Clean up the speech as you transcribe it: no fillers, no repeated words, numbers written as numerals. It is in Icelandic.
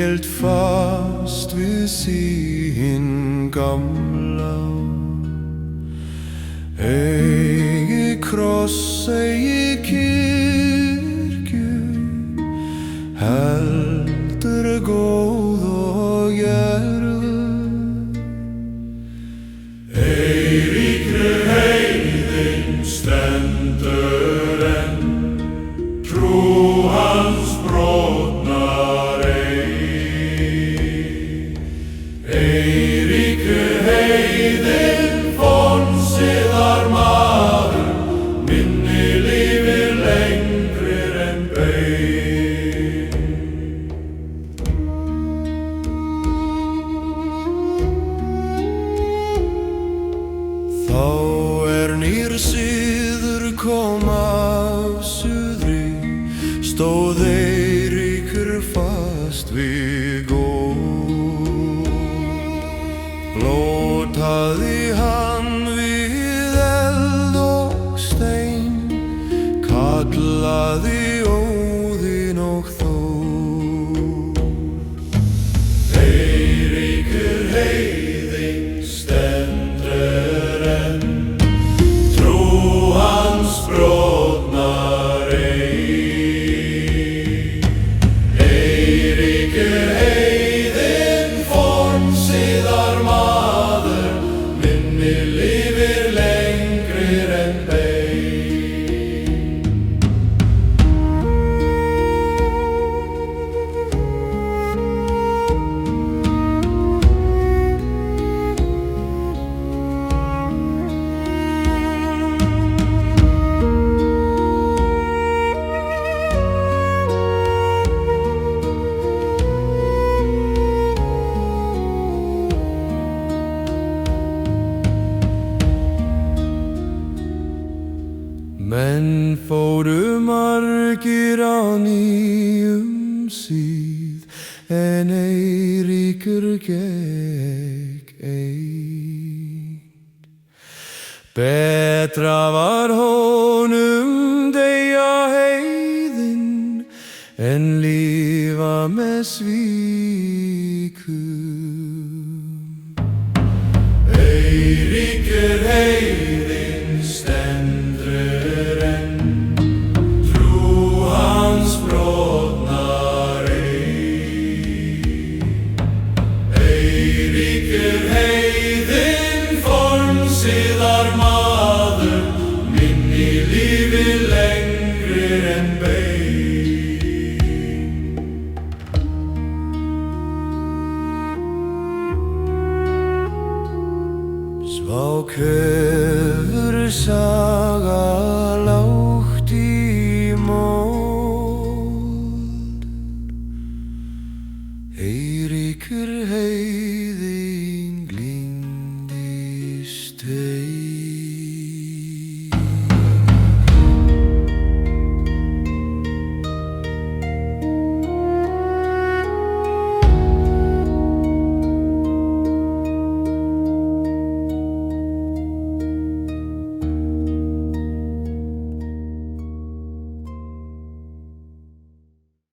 hélt fast við sín gamla. Eigi kross, eigi kirkju, heldur góð og gerðu. Eiríkri heiðin stendur enn, trú hans brotnar ei. Eiríkri heiðin fornsiðar maður, minni lifir lengrir en bein. Þá nýr siður kom af suðri, stóð Eiríkur fast við góð. Blótaði hann við eld og stein, kallaði Óðinn og Þór. Eiríkur heiðin stendur enn, trú hans brotnar ei. Eiríkur heiðin fornsiðar maður, minni lifir lengrir en bein. Menn fóru margir á nýjum síð, en Eiríkur gekk einn. Betra var honum deyja heiðin, en lifa með svikum. Eiríkur heiðin stendur enn, trú hans brotnar ei. Eiríkur heiðin fornsiðar maður, minni lifir lengrir en bein. Svá köfur saga lágt í mold, Eiríkur heiði